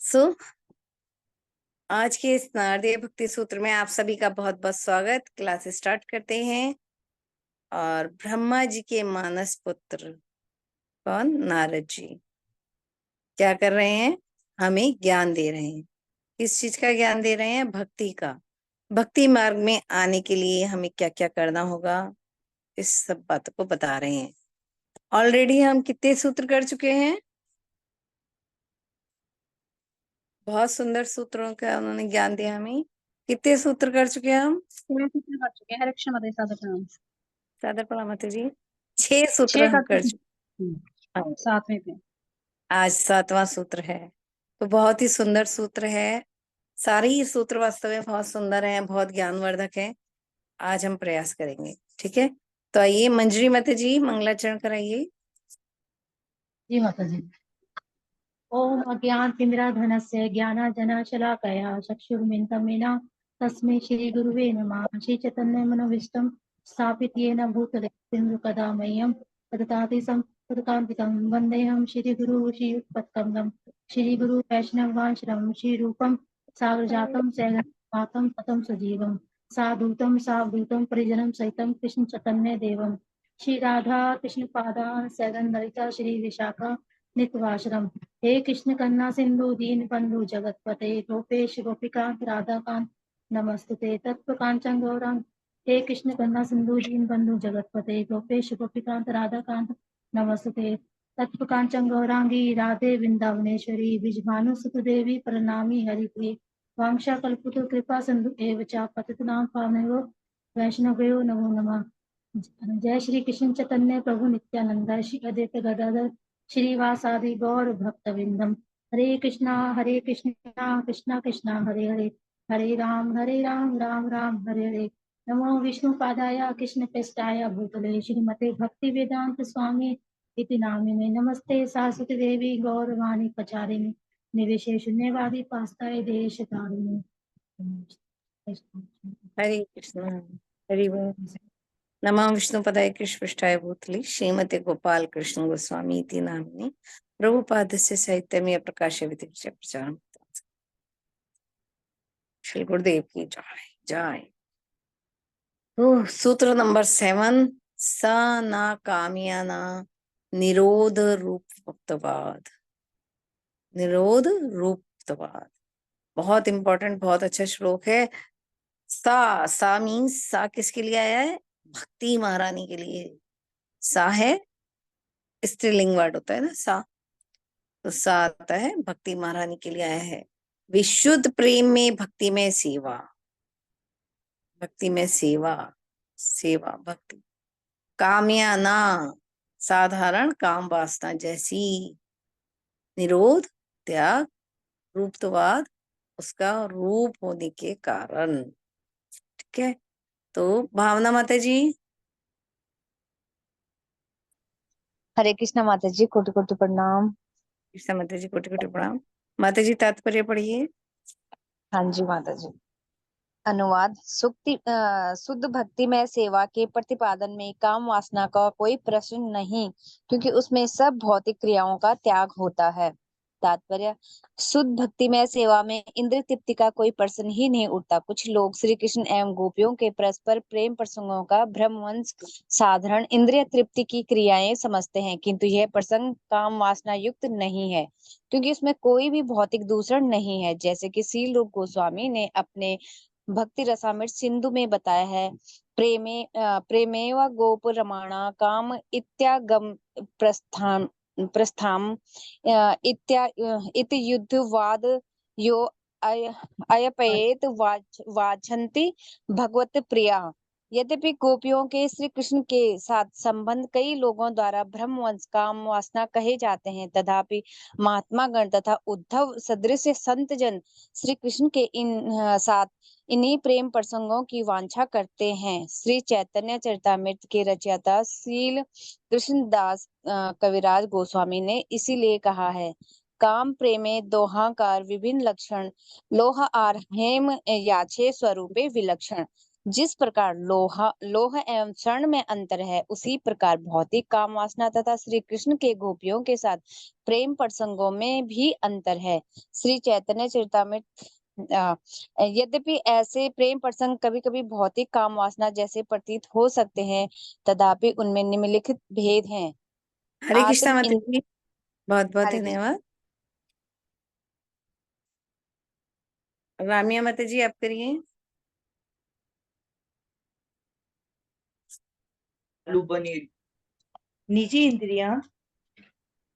सो आज के इस नारदीय भक्ति सूत्र में आप सभी का बहुत बहुत स्वागत। क्लास स्टार्ट करते हैं। और ब्रह्मा जी के मानस पुत्र कौन? नारद जी क्या कर रहे हैं? हमें ज्ञान दे रहे हैं। किस चीज का ज्ञान दे रहे हैं? भक्ति का। भक्ति मार्ग में आने के लिए हमें क्या क्या करना होगा, इस सब बातों को बता रहे हैं। ऑलरेडी हम कितने सूत्र कर चुके हैं? बहुत सुंदर सूत्रों का उन्होंने ज्ञान दिया हमें। कितने सूत्र कर चुके हैं हम? कर चुके हैं। हरे कृष्ण माता जी, सादर प्रणाम। सादर प्रणाम माता जी। 6 सूत्र 6 हम का कर चुके हैं। 7वें पे। आज 7वां सूत्र है। तो बहुत ही सुंदर सूत्र है। सारे ही सूत्र वास्तव में बहुत सुंदर हैं, बहुत ज्ञानवर्धक हैं। आज हम प्रयास करेंगे, ठीक है। तो आइए मंजरी माता जी मंगलाचरण कराइए। जी माता जी। ओम अज्ञानतिमिरान्धस्य ज्ञानांजनशलाकया चक्षुर्मिलितं तस्मै श्री गुरुवे नमः। श्री चैतन्य मनोभीष्टं स्थापित येन भूतले सिन्धुकदा मह्यं ददाति संपत्कान्तिकं वन्देऽहं श्रीगुरु श्रीयुक्तपदकमलं श्रीगुरु वैष्णवांशरं श्रीरूपं साग्रजातं सैगतं ततं सजीवं साधूतं सावधूतं परिजनं सहितं कृष्ण चैतन्य देवं श्री राधा कृष्ण पादान् सैगं ललिता श्री विशाखा नित्यवासरम। हे कृष्ण कन्या सिंधु दीन बंधु जगतपते गोपेश गोपिकांत राधाकांत नमस्तुते तत्व कांचन गौरांग। हे कृष्ण कन्या सिंधु दीन बंधु जगतपते गोपेश गोपिकांत राधाकांत नमस्तुते तत्व कांचन गौरांगी राधे वृंदावनेश्वरी विजभानुसुत देवी प्रणामी हरिप्रिय वांशा कल्पतु कृपा सिंधु एव च पतितनां पावनेयो वैष्णवेयो नमो नमः। जय श्री कृष्ण चैतन्य प्रभु नित्यानंद श्री अद्वैत गदाधर श्रीवासादि गौर भक्तविंदम। हरे कृष्णा कृष्णा कृष्णा हरे हरे हरे राम राम राम हरे हरे। नमो विष्णु पादाय कृष्ण प्रेष्ठाय भूतले श्रीमते भक्ति वेदांत स्वामी इति नामिने। नमस्ते सरस्वती देवी गौरवाणी प्रचारिणे निर्विशेष शून्यवादी पास्ताय देश तारिणे। हरे कृष्ण हरि बोल। नमः विष्णुपदाय कृष्णपृष्ठाय भूतले श्रीमते गोपाल कृष्ण गोस्वामी इति नामिने प्रभुपादस्य साहित्यमय प्रकाश विधिज्य प्रचारम। श्री गुरुदेव की जय जय। तो सूत्र नंबर 7, स न कामयाना निरोध रूपत्वाद। निरोध रूपत्वाद बहुत इंपॉर्टेंट, बहुत अच्छा श्लोक है। सा मीन्स सा किसके लिए आया है? भक्ति महारानी के लिए। सा है स्त्रीलिंग वर्ड होता है ना सा, तो सा आता है भक्ति महारानी के लिए आया है। विशुद्ध प्रेम में भक्ति में सेवा, भक्ति में सेवा, सेवा भक्ति। काम्या ना साधारण काम वासना जैसी। निरोध त्याग, रूपत्वाद उसका रूप होने के कारण, ठीक है। तो भावना माता जी। हरे कृष्णा माता जी, कोटि कोटि प्रणाम। कृष्णा माता जी कोटि कोटि प्रणाम। माता जी तात्पर्य पढ़िए। हाँ जी माता जी। अनुवाद। शुद्ध भक्ति में सेवा के प्रतिपादन में काम वासना का कोई प्रश्न नहीं, क्योंकि उसमें सब भौतिक क्रियाओं का त्याग होता है। तात्पर्य। शुद्ध भक्ति में सेवा में इंद्रिय तृप्ति का कोई प्रश्न ही नहीं उठता। कुछ लोग श्री कृष्ण एवं गोपियों के परस्पर प्रेम प्रसंगों का भ्रमवंश साधारण इंद्रिय तृप्ति की क्रियाएं समझते हैं, किंतु यह प्रसंग काम वासना युक्त नहीं है, क्योंकि उसमें कोई भी भौतिक दूषण नहीं है। जैसे कि शील रूप गोस्वामी ने अपने भक्ति रसामृत सिंधु में बताया है, प्रेमेव गोप रमाणा काम इत्यागम प्रस्थान प्रस्थाम इत युद्धवाद यो अयपयेत वाचंती भगवत प्रिया। यद्यपि गोपियों के श्री कृष्ण के साथ संबंध कई लोगों द्वारा ब्रह्मवंश काम वासना कहे जाते हैं, तथापि महात्मा गण तथा उद्धव सदृश संत जन श्री कृष्ण के साथ इन्हीं प्रेम प्रसंगों की वांछा करते हैं। श्री चैतन्य चरितामृत के रचयिता शील कृष्णदास कविराज गोस्वामी ने इसीलिए कहा है, काम प्रेमे दोहाकार विभिन्न लक्षण लोह आर हेम याचे स्वरूपे विलक्षण। जिस प्रकार लोह एवं स्वर्ण में अंतर है, उसी प्रकार भौतिक काम वासना तथा श्री कृष्ण के गोपियों के साथ प्रेम प्रसंगों में भी अंतर है। श्री चैतन्य चरितामृत अ, यद्यपि ऐसे प्रेम प्रसंग कभी-कभी भौतिक काम वासना जैसे प्रतीत हो सकते हैं, तथापि उनमें निम्नलिखित भेद हैं। हरे कृष्णा आत्म माता इन जी, बहुत बहुत हरे कृष्ण। धन्यवाद। रामिया माता जी, आप करिए। आलू पनीर। निजी इंद्रियां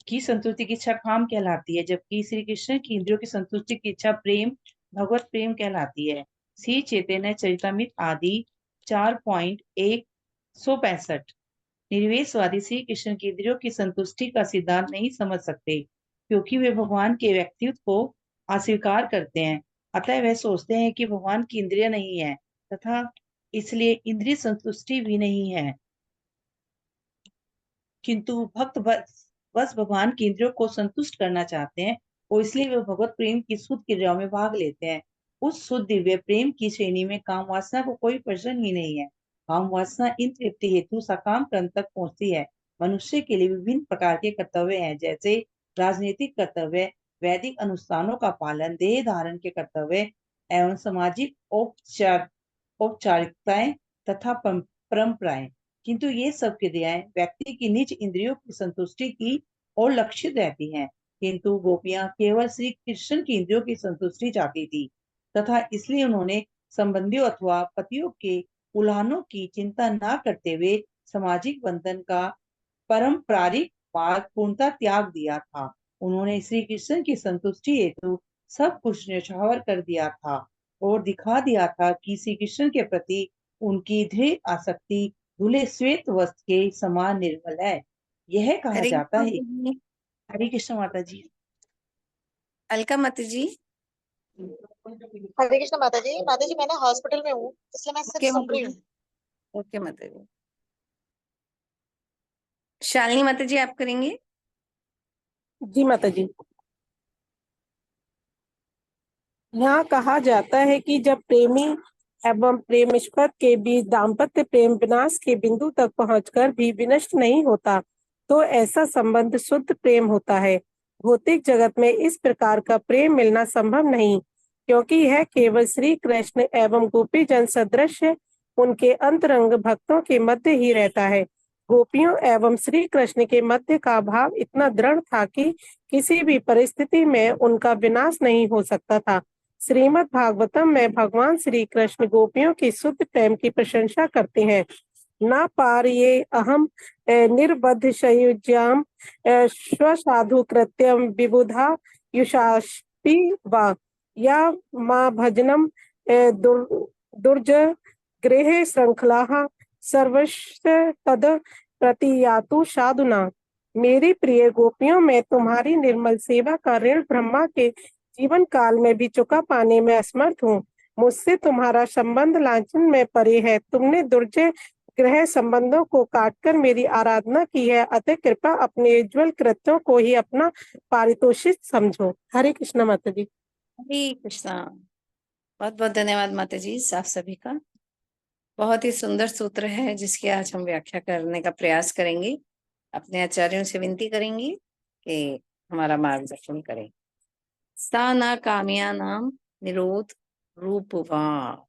की संतुष्टि की इच्छा काम कहलाती है, जबकि श्री कृष्ण की इंद्रियों की संतुष्टि की इच्छा प्रेम भगवत प्रेम कहलाती है। श्री चैतन्य चरितामृत आदि 4.165। निर्वेशवादी श्री कृष्ण की इंद्रियों की संतुष्टि का सिद्धांत नहीं समझ सकते, क्योंकि वे भगवान के व्यक्तित्व को अस्वीकार करते हैं। अतः वह सोचते हैं कि भगवान की इंद्रिय नहीं है तथा इसलिए इंद्रिय संतुष्टि भी नहीं है। किंतु भक्त बस भगवान की इंद्रियों को संतुष्ट करना चाहते हैं और इसलिए वे भगवत प्रेम की शुद्ध क्रियाओं में भाग लेते हैं। उस शुद्ध दिव्य प्रेम की श्रेणी में काम वासना को कोई प्रश्न ही नहीं है। काम वासना इन तृप्ति हेतु सकाम कर्म तक पहुंचती है। मनुष्य के लिए विभिन्न प्रकार के कर्तव्य हैं, जैसे राजनीतिक कर्तव्य, वैदिक अनुष्ठानों का पालन, देह धारण के कर्तव्य एवं सामाजिक औपचारिकताएं तथा परंपराएं। किंतु ये सब क्रियाएं व्यक्ति की निज इंद्रियों की संतुष्टि की ओर लक्षित रहती हैं। किंतु गोपियां केवल श्री कृष्ण की इंद्रियों की संतुष्टि चाहती थी तथा इसलिए उन्होंने संबंधियों अथवा पतियों के उल्हानों की चिंता न करते हुए सामाजिक बंधन का पारंपरिक मार्ग पूर्णतः त्याग दिया था। उन्होंने श्री कृष्ण की संतुष्टि हेतु सब कुछ न्यौछावर कर दिया था और दिखा दिया था कि श्री कृष्ण के प्रति उनकी दृढ़ आसक्ति धुले श्वेत वस्त्र के समान निर्मल है। यह कहा हरे जाता कृष्णा है। माता जी। हरे कृष्ण माता जी। अलका माता जी। हरे कृष्ण माता जी मैं ना हॉस्पिटल में हूँ, इसलिए मैं सिर्फ ओके सुन माता रही जी। हूँ। ओके माता जी। शालिनी माता जी, आप करेंगे। जी माता जी। यहाँ कहा जाता है कि जब प्रेमी एवं प्रेमिष्पद के बीच दाम्पत्य प्रेम विनाश के बिंदु तक पहुंचकर भी विनष्ट नहीं होता, तो ऐसा संबंध शुद्ध प्रेम होता है। भौतिक जगत में इस प्रकार का प्रेम मिलना संभव नहीं, क्योंकि यह केवल श्री कृष्ण एवं गोपी जन सदृश उनके अंतरंग भक्तों के मध्य ही रहता है। गोपियों एवं श्री कृष्ण के मध्य का भाव इतना दृढ़ था कि किसी भी परिस्थिति में उनका विनाश नहीं हो सकता था। श्रीमद् भागवतम में भगवान श्री कृष्ण गोपियों की शुद्ध प्रेम की प्रशंसा करते हैं। न पार ये अहम निर्बद्ध संयुज्याम स्वसाधु कृत्यम विबुधा युषास्पि वा या माँ भजनम दुर्ज गृहे श्रृंखला सर्वस्व तद प्रतियातु साधुना। मेरी प्रिय गोपियों, में तुम्हारी निर्मल सेवा का ऋण ब्रह्मा के जीवन काल में भी चुका पाने में असमर्थ हूँ। मुझसे तुम्हारा संबंध लांछन में परे है। तुमने दुर्जय ग्रह संबंधों को काटकर मेरी आराधना की है, अतः कृपा अपने उज्ज्वल कृत्यों को ही अपना पारितोषिक समझो। हरे कृष्ण माता जी। हरे कृष्णा। बहुत बहुत धन्यवाद माता जी, साफ सभी का। बहुत ही सुंदर सूत्र है जिसकी आज हम व्याख्या करने का प्रयास करेंगे। अपने आचार्यों से विनती करेंगे कि हमारा मार्गदर्शन करें। सा न काम्या नाम निरोध रूपवान।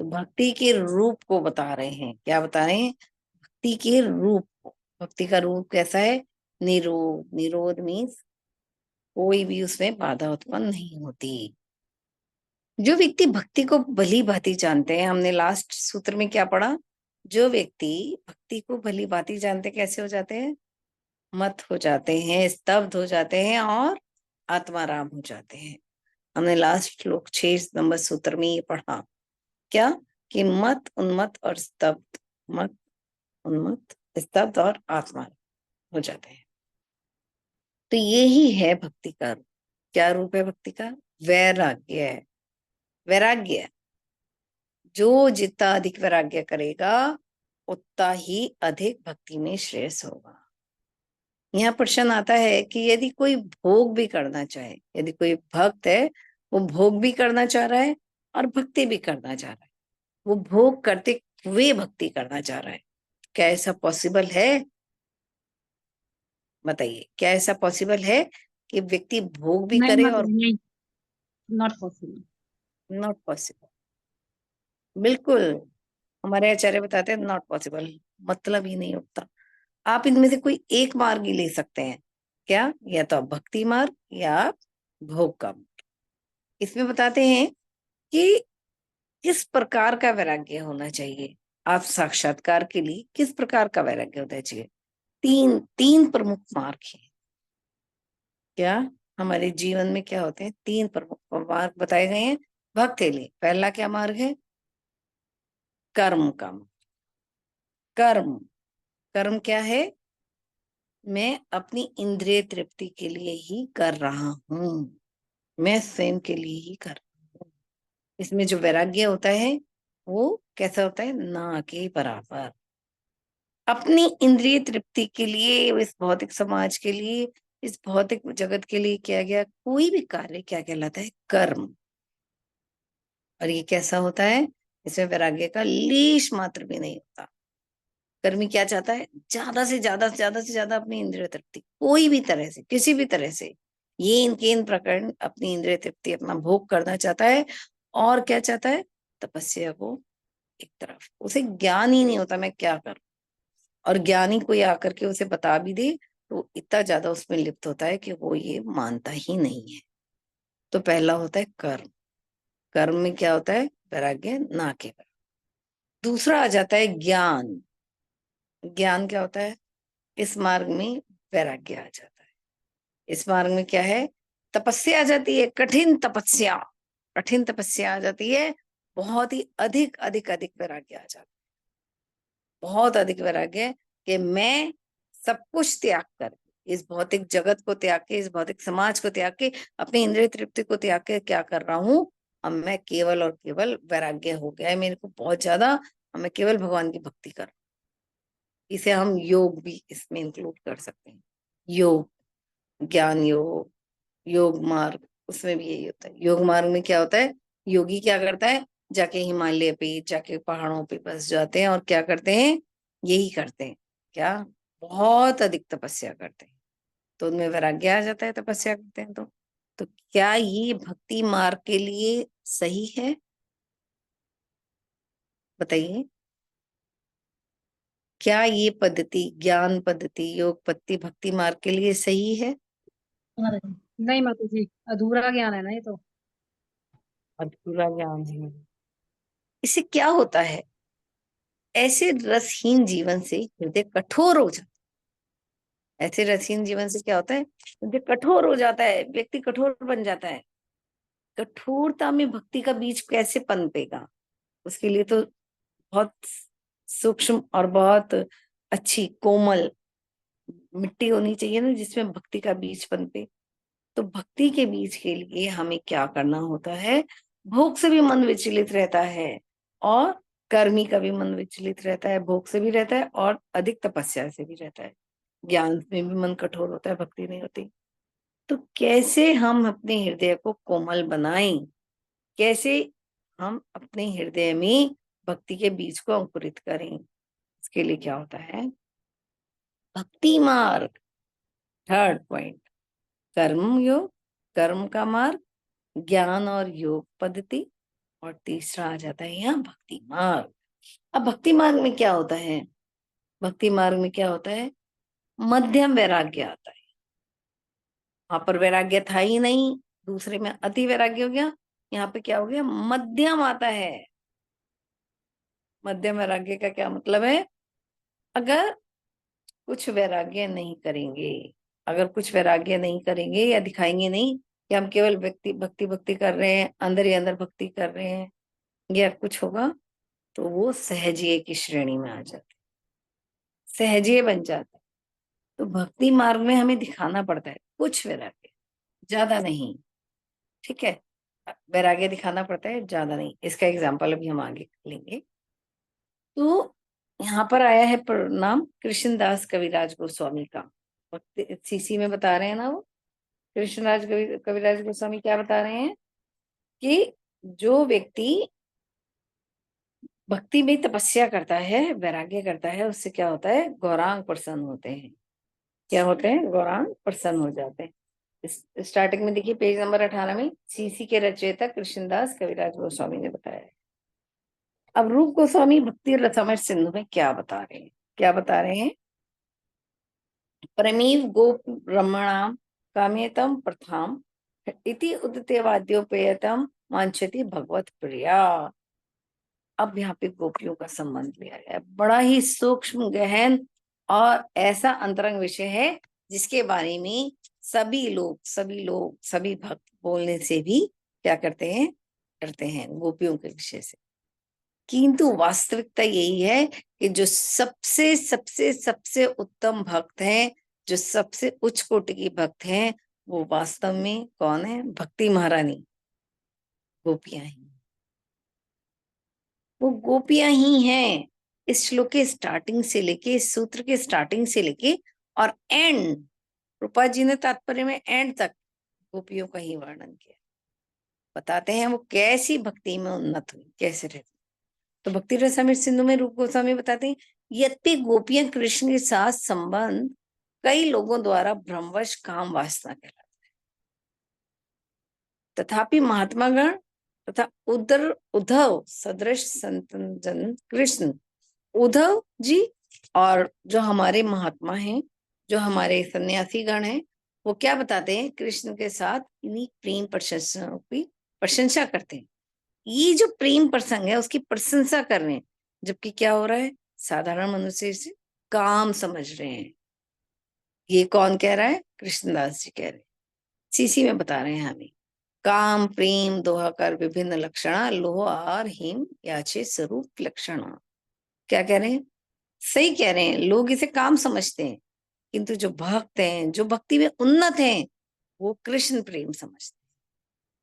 तो भक्ति के रूप को बता रहे हैं। क्या बता रहे हैं? भक्ति के रूप को। भक्ति का रूप कैसा है? निरोध। निरोध मीन्स कोई भी उसमें बाधा उत्पन्न नहीं होती। जो व्यक्ति भक्ति को भली भांति जानते हैं, हमने लास्ट सूत्र में क्या पढ़ा? जो व्यक्ति भक्ति को भली भांति जानते कैसे हो जाते हैं? मत हो जाते हैं, स्तब्ध हो जाते हैं और आत्माराम हो जाते हैं। हमने लास्ट श्लोक 6 नंबर सूत्र में ये पढ़ा। क्या? कि मत, उन्मत्त और स्तब्ध। मत, उन्मत्त, स्तब्ध और आत्मा हो जाते हैं। तो ये ही है भक्ति का रूप। क्या रूप है भक्ति का? वैराग्य है। वैराग्य, जो जितना अधिक वैराग्य करेगा उतना ही अधिक भक्ति में श्रेयस होगा। यहाँ प्रश्न आता है कि यदि कोई भोग भी करना चाहे, यदि कोई भक्त है वो भोग भी करना चाह रहा है और भक्ति भी करना चाह रहा है, वो भोग करते हुए भक्ति करना चाह रहा है। क्या ऐसा पॉसिबल है? बताइए, क्या ऐसा पॉसिबल है कि व्यक्ति भोग भी नहीं करे माता और? जी, नहीं, नॉट पॉसिबल। नॉट पॉसिबल, बिल्कुल। हमारे आचार्य बताते हैं नॉट पॉसिबल, मतलब ही नहीं होता। आप इनमें से कोई एक मार्ग ही ले सकते हैं। क्या? या तो आप भक्ति मार्ग या आप भोग का मार्ग। इसमें बताते हैं कि किस प्रकार का वैराग्य होना चाहिए। आप साक्षात्कार के लिए किस प्रकार का वैराग्य होना चाहिए? तीन तीन प्रमुख मार्ग हैं। क्या हमारे जीवन में क्या होते हैं? तीन प्रमुख मार्ग बताए गए हैं भक्त के लिए। पहला क्या मार्ग है? कर्म का मार्ग। कर्म, कर्म क्या है? मैं अपनी इंद्रिय तृप्ति के लिए ही कर रहा हूँ, मैं स्वयं के लिए ही कर रहा हूँ। इसमें जो वैराग्य होता है वो कैसा होता है? ना के बराबर। अपनी इंद्रिय तृप्ति के लिए, इस भौतिक समाज के लिए, इस भौतिक जगत के लिए किया गया कोई भी कार्य क्या कहलाता है? कर्म। और ये कैसा होता है? इसमें वैराग्य का लेश मात्र भी नहीं होता। कर्मी क्या चाहता है? ज्यादा से ज्यादा से ज्यादा से ज्यादा अपनी इंद्रिय तृप्ति, कोई भी तरह से, किसी भी तरह से, ये इनके इन प्रकरण अपनी इंद्रिय तृप्ति, अपना भोग करना चाहता है। और क्या चाहता है? तपस्या को एक तरफ, उसे ज्ञान ही नहीं होता मैं क्या करूं। और ज्ञानी कोई आकर के उसे बता भी दे तो इतना ज्यादा उसमें लिप्त होता है कि वो ये मानता ही नहीं है। तो पहला होता है कर्म। कर्म में क्या होता है? वैराग्य ना के बराबर। दूसरा आ जाता है ज्ञान। ज्ञान क्या होता है? इस मार्ग में वैराग्य आ जाता है। इस मार्ग में क्या है? तपस्या आ जाती है, कठिन तपस्या। कठिन तपस्या आ जाती है। बहुत ही अधिक अधिक अधिक वैराग्य आ जाता है। बहुत अधिक वैराग्य कि मैं सब कुछ त्याग कर, इस भौतिक जगत को त्याग के, इस भौतिक समाज को त्याग के, अपनी इंद्रिय तृप्ति को त्याग के क्या कर रहा हूँ? अब मैं केवल और केवल वैराग्य हो गया है मेरे को बहुत ज्यादा। अब मैं केवल भगवान की भक्ति कर। इसे हम योग भी इसमें इंक्लूड कर सकते हैं। योग, ज्ञान योग, योग मार्ग, उसमें भी यही होता है। योग मार्ग में क्या होता है? योगी क्या करता है? जाके हिमालय पे, जाके पहाड़ों पे बस जाते हैं और क्या करते हैं? यही करते हैं। क्या? बहुत अधिक तपस्या करते हैं। तो उनमें वैराग्य आ जाता है तपस्या करते हैं तो क्या ये भक्ति मार्ग के लिए सही है? बताइए, क्या ये पद्धति, ज्ञान पद्धति, योग पद्धति भक्ति मार्ग के लिए सही है? नहीं माता जी, अधूरा ज्ञान है ना ये तो। अधूरा ज्ञान है। इससे क्या होता है? ऐसे रसहीन जीवन से हृदय कठोर हो जाता है। ऐसे रसहीन जीवन से क्या होता है? हृदय कठोर हो जाता है, व्यक्ति कठोर बन जाता है। कठोरता में भक्ति का बीज कैसे पनपेगा? उसके लिए तो बहुत सूक्ष्म और बहुत अच्छी कोमल मिट्टी होनी चाहिए ना, जिसमें भक्ति का बीज पनपे। तो भक्ति के बीज के लिए हमें क्या करना होता है? भोग से भी मन विचलित रहता है, और कर्मी का भी मन विचलित रहता है, भोग से भी रहता है और अधिक तपस्या से भी रहता है। ज्ञान में भी मन कठोर होता है, भक्ति नहीं होती। तो कैसे हम अपने हृदय को कोमल बनाएं? कैसे हम अपने हृदय में भक्ति के बीज को अंकुरित करें? इसके लिए क्या होता है? भक्ति मार्ग, थर्ड पॉइंट। कर्म योग, कर्म का मार्ग, ज्ञान और योग पद्धति, और तीसरा आ जाता है यहाँ भक्ति मार्ग। अब भक्ति मार्ग में क्या होता है? भक्ति मार्ग में क्या होता है? मध्यम वैराग्य आता है। वहां पर वैराग्य था ही नहीं, दूसरे में अति वैराग्य हो गया। यहाँ पे क्या हो गया? मध्यम आता है। मध्यम वैराग्य का क्या मतलब है? अगर कुछ वैराग्य नहीं करेंगे, अगर कुछ वैराग्य नहीं करेंगे या दिखाएंगे नहीं कि हम केवल व्यक्ति भक्ति भक्ति कर रहे हैं, अंदर ही अंदर भक्ति कर रहे हैं, या कुछ होगा, तो वो सहजिए की श्रेणी में आ जाता है, सहजिए बन जाता है। तो भक्ति मार्ग में हमें दिखाना पड़ता है कुछ वैराग्य, ज्यादा नहीं। ठीक है, वैराग्य दिखाना पड़ता है, ज्यादा नहीं। इसका एग्जाम्पल अभी हम आगे लेंगे। तो यहाँ पर आया है प्रणाम कृष्णदास कविराज गोस्वामी का। सीसी में बता रहे हैं ना वो, कृष्णराज कविराज गोस्वामी क्या बता रहे हैं कि जो व्यक्ति भक्ति में तपस्या करता है, वैराग्य करता है, उससे क्या होता है? गौरांग प्रसन्न होते हैं। क्या होते हैं? गौरांग प्रसन्न हो जाते हैं। स्टार्टिंग में देखिए पेज नंबर 18 में सीसी के रचयिता कृष्णदास कविराज गोस्वामी ने बताया है। अब रूप गोस्वामी भक्ति रसामृत सिंधु में क्या बता रहे हैं? क्या बता रहे हैं? परमीव गोप रमणाम काम्यतम प्रथाम इति उदते वाद्योपेयतम वांछति भगवत प्रिया। अब यहाँ पे गोपियों का संबंध लिया गया है। बड़ा ही सूक्ष्म गहन और ऐसा अंतरंग विषय है जिसके बारे में सभी भक्त बोलने से भी क्या करते हैं? करते हैं गोपियों के विषय से। किंतु वास्तविकता यही है कि जो सबसे सबसे सबसे उत्तम भक्त हैं, जो सबसे उच्च कोटि की भक्त हैं, वो वास्तव में कौन है? भक्ति महारानी, गोपियां ही। वो गोपियां ही हैं। इस श्लोक के स्टार्टिंग से लेके, इस सूत्र के स्टार्टिंग से लेके और एंड, रूपा जी ने तात्पर्य में एंड तक गोपियों का ही वर्णन किया। बताते हैं वो कैसी भक्ति में उन्नत हुई, कैसे रहती। तो भक्ति रसामृत सिंधु में रूप गोस्वामी बताते हैं, यद्यपि गोपियां कृष्ण के साथ संबंध कई लोगों द्वारा भ्रमवश काम वासना कहलाता है, तथापि महात्मागण तथा उद्धव सदृश संतन जन कृष्ण, उद्धव जी और जो हमारे महात्मा हैं, जो हमारे सन्यासी गण हैं, वो क्या बताते हैं? कृष्ण के साथ इन्हीं प्रेम प्रशंसा की प्रशंसा करते हैं। ये जो प्रेम प्रसंग है उसकी प्रशंसा कर रहे हैं, जबकि क्या हो रहा है? साधारण मनुष्य इसे काम समझ रहे हैं। ये कौन कह रहा है? कृष्णदास जी कह रहे हैं, सीसी में बता रहे हैं हमें। काम प्रेम दोहाकर विभिन्न लक्षणा लोह और हिम याचे स्वरूप लक्षणा। क्या कह रहे हैं? सही कह रहे हैं, लोग इसे काम समझते हैं, किंतु जो भक्त हैं, जो भक्ति में उन्नत हैं, वो कृष्ण प्रेम समझते हैं।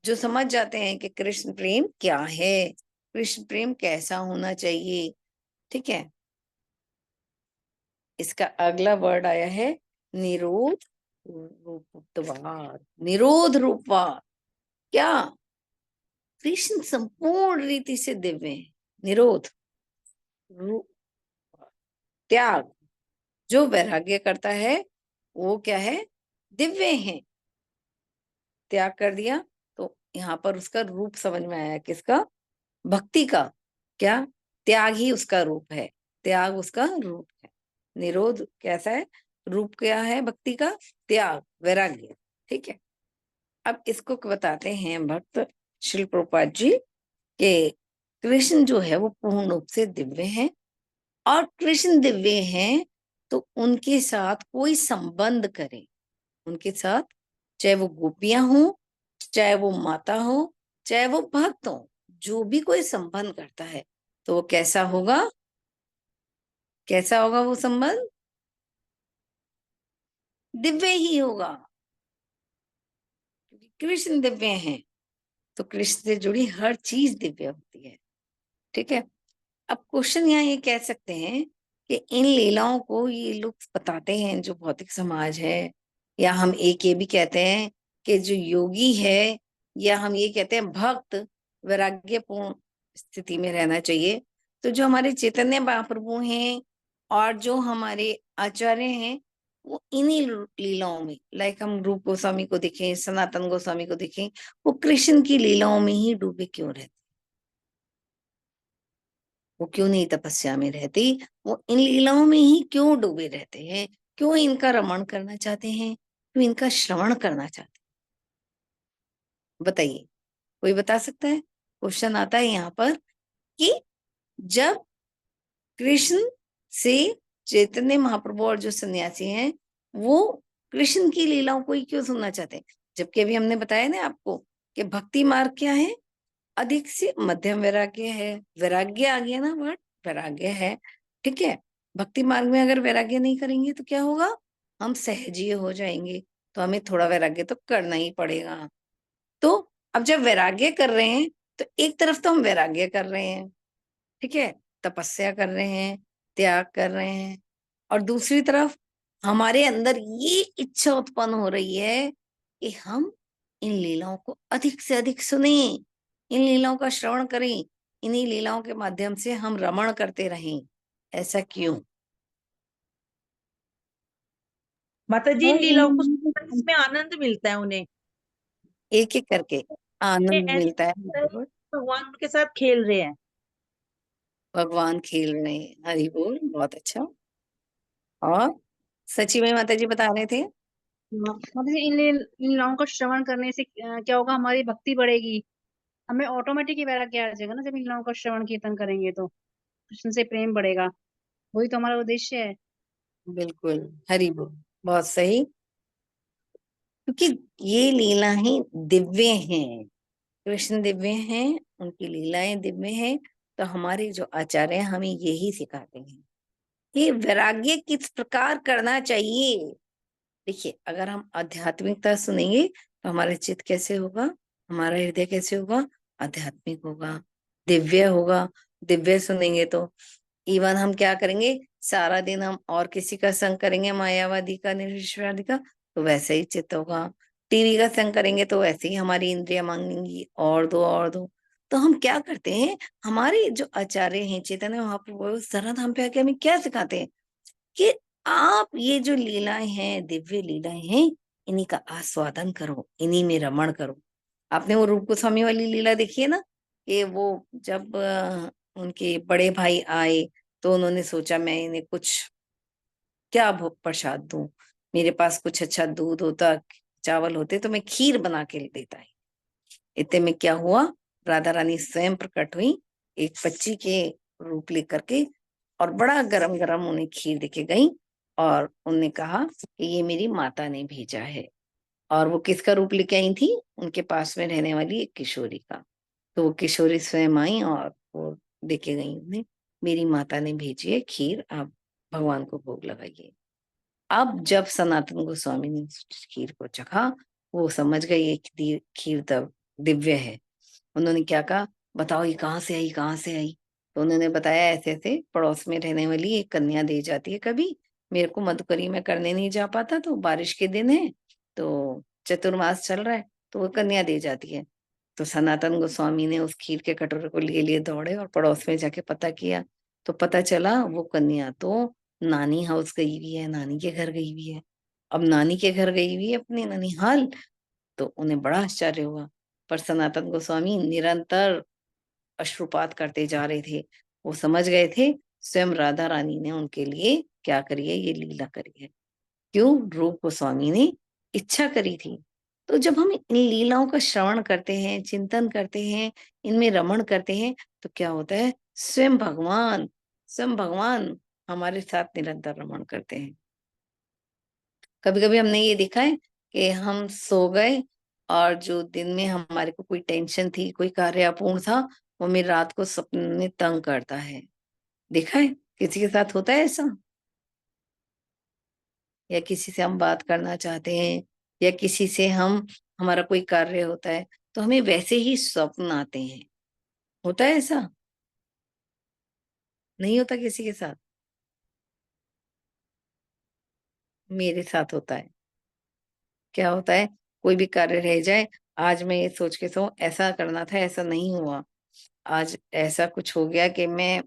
जो समझ जाते हैं कि कृष्ण प्रेम क्या है, कृष्ण प्रेम कैसा होना चाहिए। ठीक है, इसका अगला वर्ड आया है निरोध रूपवाद। निरोध रूपवाद क्या? कृष्ण संपूर्ण रीति से दिव्य है। निरोध रूप त्याग, जो वैराग्य करता है वो क्या है? दिव्य है। त्याग कर दिया तो यहाँ पर उसका रूप समझ में आया, किसका? भक्ति का। क्या? त्याग ही उसका रूप है, त्याग उसका रूप है। निरोध कैसा है? रूप क्या है भक्ति का? त्याग, वैराग्य। ठीक है, अब इसको बताते हैं भक्त श्रील प्रभुपाद जी के कृष्ण जो है वो पूर्ण रूप से दिव्य है, और कृष्ण दिव्य हैं तो उनके साथ कोई संबंध करे, उनके साथ चाहे वो गोपियां हो, चाहे वो माता हो, चाहे वो भक्त हो, जो भी कोई संबंध करता है तो वो कैसा होगा? कैसा होगा वो संबंध? दिव्य ही होगा, क्योंकि कृष्ण दिव्य हैं तो कृष्ण से जुड़ी हर चीज दिव्य होती है। ठीक है, अब क्वेश्चन यहाँ ये कह सकते हैं कि इन लीलाओं को ये लोग बताते हैं जो भौतिक समाज है, या हम एक ये भी कहते हैं कि जो योगी है, या हम ये कहते हैं भक्त वैराग्यपूर्ण स्थिति में रहना चाहिए। तो जो हमारे चैतन्य महाप्रभु हैं और जो हमारे आचार्य हैं, वो इन्हीं लीलाओं में, लाइक हम रूप गोस्वामी को देखें, सनातन गोस्वामी को देखें, वो कृष्ण की लीलाओं में ही डूबे क्यों रहते? वो क्यों नहीं तपस्या में रहती? वो इन लीलाओं में ही क्यों डूबे रहते हैं? क्यों इनका रमण करना चाहते हैं? क्यों इनका श्रवण करना चाहते हैं? बताइए, कोई बता सकता है? क्वेश्चन आता है यहाँ पर कि जब कृष्ण से चैतन्य महाप्रभु और जो सन्यासी हैं वो कृष्ण की लीलाओं को ही क्यों सुनना चाहते हैं, जबकि अभी हमने बताया ना आपको कि भक्ति मार्ग क्या है? अधिक से मध्यम वैराग्य है। वैराग्य आ गया ना वर्ड, वैराग्य है। ठीक है, भक्ति मार्ग में अगर वैराग्य नहीं करेंगे तो क्या होगा? हम सहजीय हो जाएंगे, तो हमें थोड़ा वैराग्य तो करना ही पड़ेगा। तो अब जब वैराग्य कर रहे हैं तो एक तरफ तो हम वैराग्य कर रहे हैं, ठीक है, तपस्या कर रहे हैं, त्याग कर रहे हैं, और दूसरी तरफ हमारे अंदर ये इच्छा उत्पन्न हो रही है कि हम इन लीलाओं को अधिक से अधिक सुने, इन लीलाओं का श्रवण करें, इन्हीं लीलाओं के माध्यम से हम रमण करते रहें, ऐसा क्यों? माता जी, इन और लीलाओं को इन सुनकर इसमें आनंद मिलता है उन्हें। एक एक करके आनंद ऐसा मिलता है। लगता है कि भगवान उनके साथ खेल रहे हैं। भगवान खेल रहे हैं, हरि बोल, बहुत अच्छा। और सची में माता जी बता रहे थे। मतलब इन लीलाओं का श्रवण करने से क्या होगा, हमारी भक्ति बढ़ेगी, हमें ऑटोमेटिक ही वैराग्य आ जाएगा ना, जब इन लीलाओं का श्रवण कीर्तन करेंगे तो कृष्ण से प्रेम बढ़ेगा। वही तो हमारा उद्देश्य है। बिल्कुल, हरि बोल, बहुत सही। क्योंकि ये लीला ही दिव्य हैं, कृष्ण दिव्य हैं, उनकी लीलाएं दिव्य हैं। तो हमारे जो आचार्य हैं हमें यही सिखाते हैं कि वैराग्य किस प्रकार करना चाहिए। देखिए, अगर हम आध्यात्मिकता सुनेंगे तो हमारा चित्त कैसे होगा, हमारा हृदय कैसे होगा, आध्यात्मिक होगा, दिव्य होगा। दिव्य सुनेंगे तो इवन हम क्या करेंगे, सारा दिन हम और किसी का संग करेंगे, मायावादी का, निरीश्वरवादी का, तो वैसे ही चित्त होगा। टीवी का संग करेंगे तो वैसे ही हमारी इंद्रियां मांगेंगी और दो और दो। तो हम क्या करते हैं, हमारे जो आचार्य हैं चैतन्य महाप्रभु सरद हम पे आके हमें क्या सिखाते हैं कि आप ये जो लीलाएं हैं, दिव्य लीलाएं हैं, इन्हीं का आस्वादन करो, इन्हीं में रमण करो। आपने वो रूप गोस्वामी वाली लीला देखी है ना, कि वो जब उनके बड़े भाई आए तो उन्होंने सोचा मैं इन्हें कुछ क्या भोग प्रसाद दूं, मेरे पास कुछ अच्छा दूध होता, चावल होते तो मैं खीर बना के देता है। इतने में क्या हुआ, राधा रानी स्वयं प्रकट हुई एक बच्ची के रूप लेकर के, और बड़ा गरम गरम उन्हें खीर देके गई, और उन्होंने कहा कि ये मेरी माता ने भेजा है। और वो किसका रूप लेके आई थी, उनके पास में रहने वाली एक किशोरी का। तो वो किशोरी स्वयं आई और वो देके गई उन्हें, मेरी माता ने भेजी है खीर, आप भगवान को भोग लगाइए। अब जब सनातन गोस्वामी ने उस खीर को चखा, वो समझ गए ये खीर तब दिव्य है। उन्होंने क्या कहा, बताओ ये कहाँ से आई, कहाँ से आई? तो उन्होंने बताया ऐसे ऐसे पड़ोस में रहने वाली एक कन्या दे जाती है कभी, मेरे को मधुकरी में करने नहीं जा पाता, तो बारिश के दिन है, तो चतुर्मास चल रहा है, तो वो कन्या दे जाती है। तो सनातन गोस्वामी ने उस खीर के कटोरे को लिए लिए दौड़े और पड़ोस में जाके पता किया, तो पता चला वो कन्या तो नानी हाउस गई हुई है, नानी के घर गई हुई है। अब नानी के घर गई हुई है अपने ननिहाल, तो उन्हें बड़ा आश्चर्य हुआ। पर सनातन गोस्वामी निरंतर अश्रुपात करते जा रहे थे। वो समझ गए थे स्वयं राधा रानी ने उनके लिए क्या करी है, ये लीला करी है। क्यों? रूप गोस्वामी ने इच्छा करी थी। तो जब हम इन लीलाओं का श्रवण करते हैं, चिंतन करते हैं, इनमें रमण करते हैं, तो क्या होता है, स्वयं भगवान हमारे साथ निरंतर रमण करते हैं। कभी कभी हमने ये देखा है कि हम सो गए, और जो दिन में हमारे को कोई टेंशन थी, कोई कार्य अपूर्ण था, वो मेरी रात को सपने में तंग करता है। देखा है, किसी के साथ होता है ऐसा? या किसी से हम बात करना चाहते हैं, या किसी से हम हमारा कोई कार्य होता है, तो हमें वैसे ही स्वप्न आते हैं। होता है ऐसा? नहीं होता किसी के साथ? मेरे साथ होता है। क्या होता है, कोई भी कार्य रह जाए, आज मैं ये सोच के सो ऐसा करना था, ऐसा नहीं हुआ, आज ऐसा कुछ हो गया कि मैं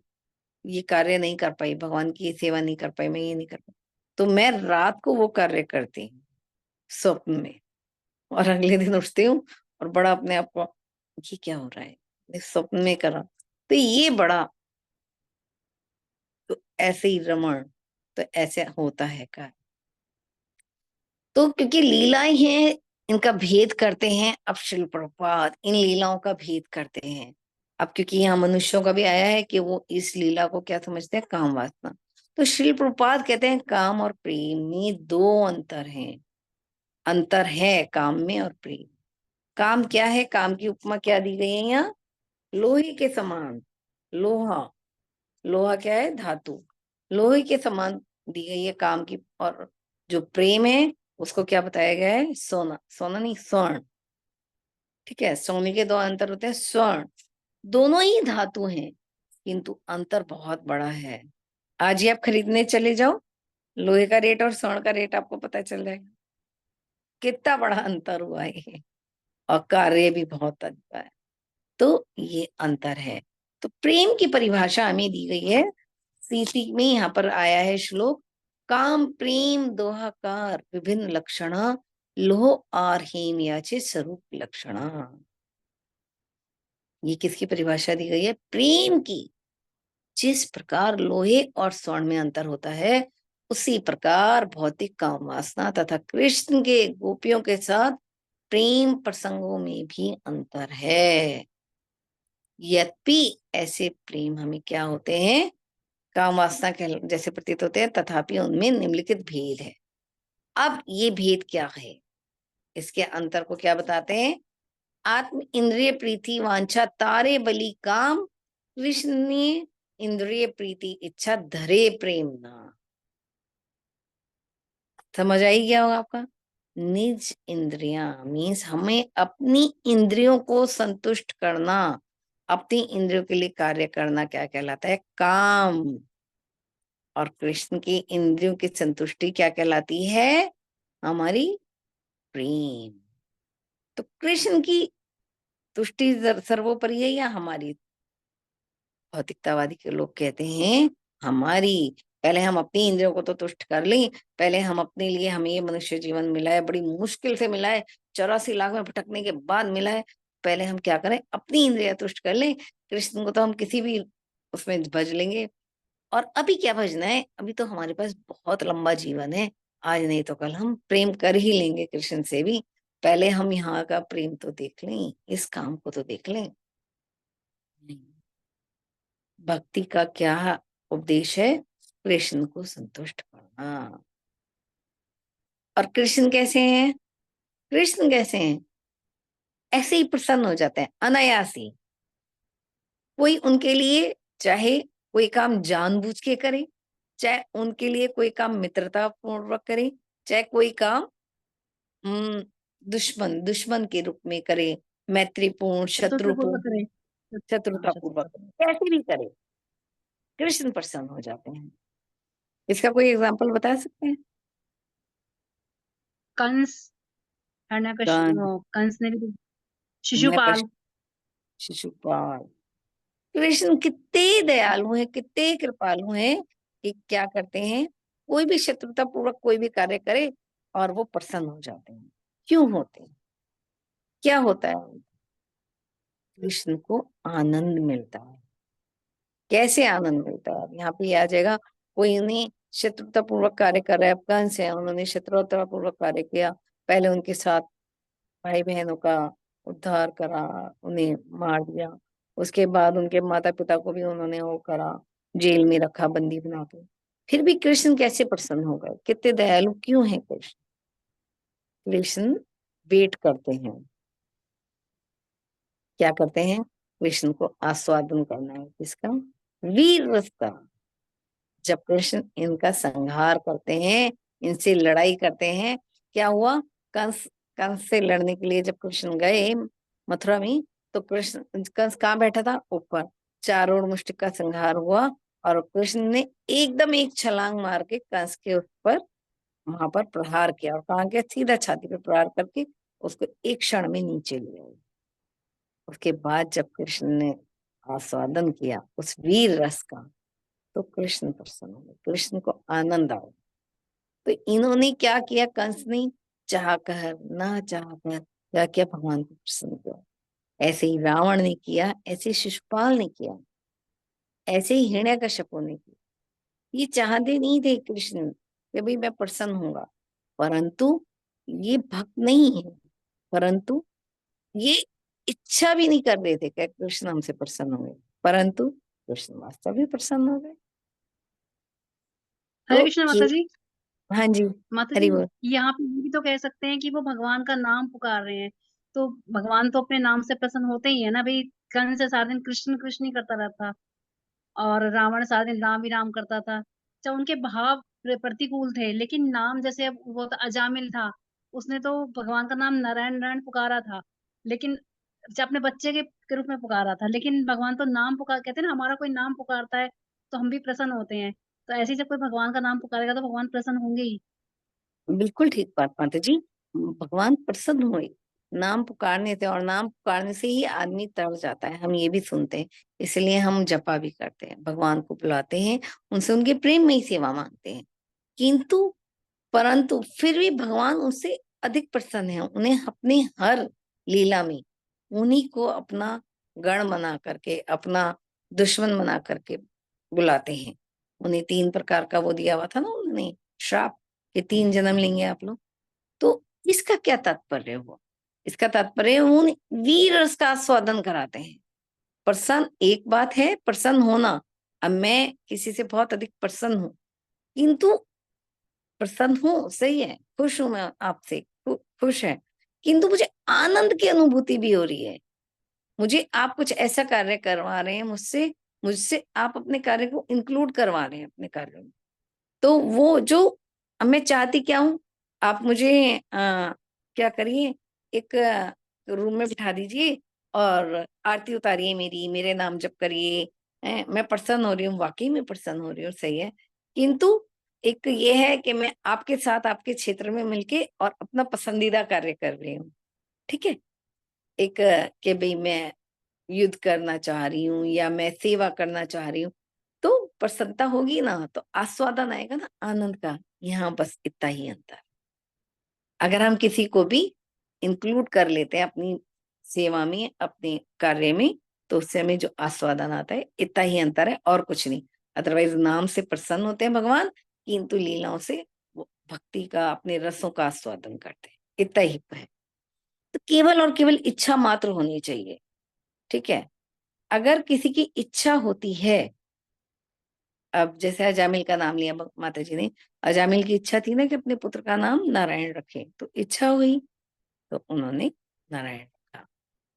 ये कार्य नहीं कर पाई, भगवान की ये सेवा नहीं कर पाई, मैं ये नहीं कर पाई, तो मैं रात को वो कार्य करती हूँ स्वप्न में, और अगले दिन उठती हूँ और बड़ा अपने आप को, ये क्या हो रहा है, मैं स्वप्न में करा। तो ये बड़ा, तो ऐसे ही रमण, तो ऐसे होता है का। तो क्योंकि लीलाएं हैं, इनका भेद करते हैं अब शिल प्रभुपाद, इन लीलाओं का भेद करते हैं। अब क्योंकि यहाँ मनुष्यों का भी आया है कि वो इस लीला को क्या समझते हैं, काम वासना। तो श्रील प्रभुपाद कहते हैं काम और प्रेम में दो अंतर हैं। अंतर है काम में और प्रेम। काम क्या है, काम की उपमा क्या दी गई है यहाँ, लोहे के समान। लोहा, लोहा क्या है, धातु, लोहे के समान दी गई है काम की। और जो प्रेम है उसको क्या बताया गया है, सोना, सोना नहीं स्वर्ण। ठीक है, सोने के दो अंतर होते हैं, स्वर्ण, दोनों ही धातु हैं, किंतु अंतर बहुत बड़ा है। आज ही आप खरीदने चले जाओ, लोहे का रेट और स्वर्ण का रेट आपको पता चल जाएगा, कितना बड़ा अंतर हुआ है, और कार्य भी बहुत अच्छा है। तो ये अंतर है। तो प्रेम की परिभाषा हमें दी गई है सीसी में, यहाँ पर आया है श्लोक, काम प्रेम दोहाकार विभिन्न लक्षण लोह और हेम याचे स्वरूप लक्षण। ये किसकी परिभाषा दी गई है? प्रेम की। जिस प्रकार लोहे और स्वर्ण में अंतर होता है, उसी प्रकार भौतिक काम वासना तथा कृष्ण के गोपियों के साथ प्रेम प्रसंगों में भी अंतर है। यद्यपि ऐसे प्रेम हमें क्या होते हैं? काम वासना के जैसे प्रतीत होते हैं, तथापि उनमें निम्नलिखित भेद है। अब ये भेद क्या है? इसके अंतर को क्या बताते हैं? आत्म इंद्रिय प्रीति वांछा तारे बलि काम, कृष्ण इंद्रिय प्रीति इच्छा धरे प्रेम ना। समझ आई क्या होगा आपका? निज इंद्रियां मीन्स हमें अपनी इंद्रियों को संतुष्ट करना, अपनी इंद्रियों के लिए कार्य करना क्या कहलाता है? काम। और कृष्ण की इंद्रियों की संतुष्टि क्या कहलाती है? हमारी प्रेम। तो कृष्ण की तुष्टि सर्वोपरि है या हमारी? भौतिकतावादी के लोग कहते हैं हमारी। पहले हम अपनी इंद्रियों को तो तुष्ट कर लें, पहले हम अपने लिए, हमें ये मनुष्य जीवन मिला है, बड़ी मुश्किल से मिला है, 84 लाख में भटकने के बाद मिला है, पहले हम क्या करें? अपनी इंद्रियां तुष्ट कर लें। कृष्ण को तो हम किसी भी उसमें भज लेंगे। और अभी क्या भजना है? अभी तो हमारे पास बहुत लंबा जीवन है, आज नहीं तो कल हम प्रेम कर ही लेंगे कृष्ण से भी। पहले हम यहाँ का प्रेम तो देख लें, इस काम को तो देख लें। भक्ति का क्या उपदेश है? कृष्ण को संतुष्ट करना। और कृष्ण कैसे हैं? कृष्ण कैसे हैं? ऐसे ही प्रसन्न हो जाते हैं, अनायासी। कोई उनके लिए चाहे कोई काम जानबूझ के करे, चाहे उनके लिए कोई काम मित्रता पूर्वक करे, चाहे कोई काम दुश्मन दुश्मन के रूप में करे, मैत्रीपूर्ण चतुर्थपूर्वक शत्रुपूर्ण करे। शत्रुता पूर्वक, कैसे भी करे, कृष्ण प्रसन्न हो जाते हैं। इसका कोई एग्जाम्पल बता सकते हैं? कंस, हिरण्यकश्यप, कान, कंस ने भी, हिरण्यकश्यप, शिशुपाल। शिशुपाल। कृष्ण कितने दयालु हैं, कितने कृपालु हैं कि क्या करते हैं? कोई भी शत्रुता पूर्वक कोई भी कार्य करे और वो प्रसन्न हो जाते हैं। क्यों होते हैं? क्या होता है? कृष्ण को आनंद मिलता है। कैसे आनंद मिलता है? अब यहाँ पे आ जाएगा, कोई उन्हें शत्रुता पूर्वक कार्य कर रहा है, कंस है, उन्होंने शत्रुता पूर्वक कार्य किया, पहले उनके साथ भाई बहनों का उद्धार करा, उन्हें मार दिया, उसके बाद उनके माता पिता को भी उन्होंने वो करा, जेल में रखा, बंदी बना के, फिर भी कृष्ण कैसे प्रसन्न हो गए? कितने दयालु क्यों हैं कृष्ण? कृष्ण वेट करते हैं, क्या करते हैं? कृष्ण को आस्वादन करना है। किसका? वीर रस का। जब कृष्ण इनका संहार करते हैं, इनसे लड़ाई करते हैं, क्या हुआ? कंस कंस से लड़ने के लिए जब कृष्ण गए मथुरा में, तो कृष्ण, कंस कहाँ बैठा था? ऊपर। चारों मुष्टिक का संहार हुआ और कृष्ण ने एकदम एक छलांग मार के कंस के ऊपर वहां पर प्रहार किया, और कहाँ के? सीधा छाती पे प्रहार करके उसको एक क्षण में नीचे ले आए। उसके बाद जब कृष्ण ने आस्वादन किया उस वीर रस का, तो कृष्ण प्रसन्न हुए, कृष्ण को आनंद आया। तो इन्होंने क्या किया? कंस ने चाह कर ना चाह कर क्या किया? भगवान को प्रसन्न किया। ऐसे ही रावण ने किया, ऐसे ही शिशुपाल ने किया, ऐसे ही हिरण्यकश्यप ने किया। ये चाहते नहीं थे कृष्ण कि भाई मैं प्रसन्न होऊंगा, परंतु ये भक्त नहीं है, परंतु ये इच्छा भी नहीं कर रहे थे कि कृष्ण हमसे प्रसन्न हुए, परंतु कृष्ण वास्तव में प्रसन्न हो गए। हरे तो कृष्ण ये, माता जी। हाँ जी, माता हरि जी, बोल। यहाँ पे ये भी तो कह सकते हैं कि वो भगवान का नाम पुकार रहे हैं, तो भगवान तो अपने नाम से प्रसन्न होते ही है ना भाई। कंस से सारा दिन कृष्ण कृष्ण ही करता रहता, और रावण सारा दिन राम ही राम करता था। चाहे उनके भाव प्रतिकूल थे, लेकिन नाम, जैसे अब वो तो अजामिल था, उसने तो भगवान का नाम नारायण नारायण पुकारा था, लेकिन जब अपने बच्चे के रूप में पुकारा था, लेकिन भगवान तो नाम पुकार, कहते हैं ना, हमारा कोई नाम पुकारता है तो हम भी प्रसन्न होते हैं। तो ऐसे ही जब कोई भगवान का नाम पुकारेगा तो भगवान प्रसन्न होंगे ही। बिल्कुल ठीक बात माता जी, भगवान प्रसन्न हुए। नाम पुकारने से, और नाम पुकारने से ही आदमी तर जाता है, हम ये भी सुनते हैं। इसलिए हम जपा भी करते हैं, भगवान को बुलाते हैं, उनसे उनके प्रेम में ही सेवा मांगते हैं। किंतु परंतु फिर भी भगवान उनसे अधिक प्रसन्न है, उन्हें अपनी हर लीला में उन्हीं को अपना गण बना करके, अपना दुश्मन बना करके बुलाते हैं। उन्हें 3 प्रकार का वो दिया हुआ था ना उन्होंने श्राप, कि 3 जन्म लेंगे आप लोग। तो इसका क्या तात्पर्य हुआ? इसका तात्पर्य उन वीर रस का आस्वादन कराते हैं। प्रसन्न एक बात है, प्रसन्न होना। अब मैं किसी से बहुत अधिक प्रसन्न हूं, किंतु प्रसन्न हूं, सही है, खुश हूं मैं आपसे, खुश है, किंतु मुझे आनंद की अनुभूति भी हो रही है। मुझे आप कुछ ऐसा कार्य करवा रहे हैं मुझसे, मुझसे आप अपने कार्य को इंक्लूड करवा रहे हैं अपने कार्य में। तो वो जो, अब मैं चाहती क्या हूं, आप मुझे क्या करिए, एक रूम में बिठा दीजिए और आरती उतारिए मेरी, मेरे नाम जप करिए, मैं प्रसन्न हो रही हूँ, वाकई में प्रसन्न हो रही हूँ, सही है। किंतु एक ये है कि मैं आपके साथ आपके क्षेत्र में मिलके और अपना पसंदीदा कार्य कर रही हूँ, ठीक है। एक कि भाई मैं युद्ध करना चाह रही हूँ या मैं सेवा करना चाह रही हूँ, तो प्रसन्नता होगी ना, तो आस्वादन आएगा ना आनंद का। यहाँ बस इतना ही अंतर। अगर हम किसी को भी इंक्लूड कर लेते हैं अपनी सेवा में, अपने कार्य में, तो उससे हमें जो आस्वादन आता है, इतना ही अंतर है और कुछ नहीं। अदरवाइज नाम से प्रसन्न होते हैं भगवान, किंतु लीलाओं से वो भक्ति का, अपने रसों का आस्वादन करते हैं, इतना ही है। तो केवल और केवल इच्छा मात्र होनी चाहिए, ठीक है। अगर किसी की इच्छा होती है, अब जैसे अजामिल का नाम लिया माता जी ने, अजामिल की इच्छा थी ना कि अपने पुत्र का नाम नारायण रखे, तो इच्छा हुई तो उन्होंने नारायण रखा।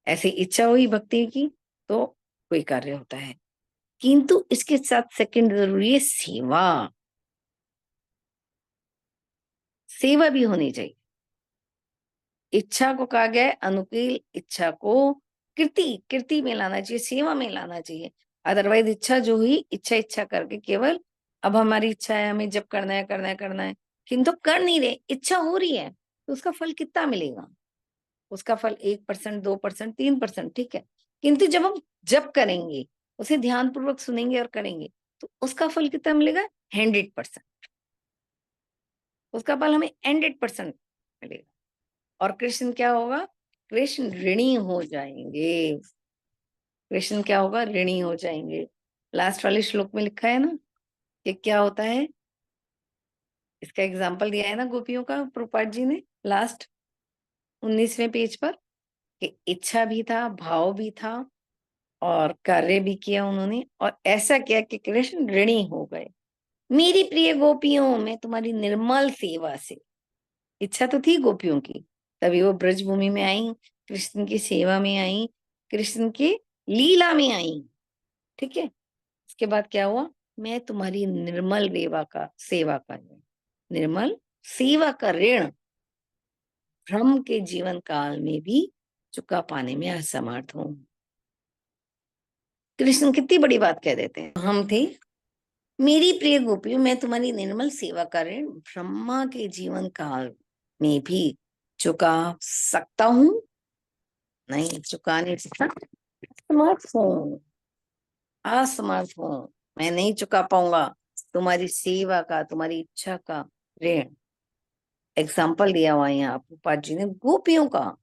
ऐसी इच्छा हुई भक्ति की तो कोई कार्य होता है। किंतु इसके साथ सेकंड जरूरी है सेवा, सेवा भी होनी चाहिए। इच्छा को कहा गया है अनुकील, इच्छा को कृति, कृति में लाना चाहिए, सेवा में लाना चाहिए। अदरवाइज इच्छा जो हुई, इच्छा इच्छा करके केवल, अब हमारी इच्छा है हमें जब करना है करना है करना है, किंतु कर नहीं रहे, इच्छा हो रही है, तो उसका फल कितना मिलेगा? उसका फल 1%, 2%, 3%, ठीक है। किंतु जब हम जब करेंगे, उसे ध्यान पूर्वक सुनेंगे और करेंगे, तो उसका फल कितना मिलेगा? 100%। उसका फल हमें 100% मिलेगा। और कृष्ण क्या होगा? कृष्ण ऋणी हो जाएंगे। कृष्ण क्या होगा? ऋणी हो जाएंगे। लास्ट वाले श्लोक में लिखा है ना कि क्या होता है, इसका एग्जाम्पल दिया है ना गोपियों का प्रभुपाद जी ने लास्ट 19वें पेज पर, कि इच्छा भी था, भाव भी था और कार्य भी किया उन्होंने, और ऐसा किया कि कृष्ण ऋणी हो गए। मेरी प्रिय गोपियों, मैं तुम्हारी निर्मल सेवा से, इच्छा तो थी गोपियों की, तभी वो ब्रजभूमि में आई, कृष्ण की सेवा में आई, कृष्ण की लीला में आई, ठीक है। इसके बाद क्या हुआ? मैं तुम्हारी निर्मल सेवा का ऋण, निर्मल सेवा का ऋण भ्रम के जीवन काल में भी चुका पाने में असमर्थ हूं। कृष्ण कितनी बड़ी बात कह देते हैं। हम थे, मेरी प्रिय गोपियों, मैं तुम्हारी निर्मल सेवा का ऋण ब्रह्मा के जीवन काल में भी चुका सकता हूं, नहीं चुका नहीं सकता, असमर्थ हूं, असमर्थ हूं, मैं नहीं चुका पाऊंगा तुम्हारी सेवा का, तुम्हारी इच्छा का ऋण। एग्जाम्पल दिया हुआ है यहाँ प्रभुपाद जी ने गोपियों का।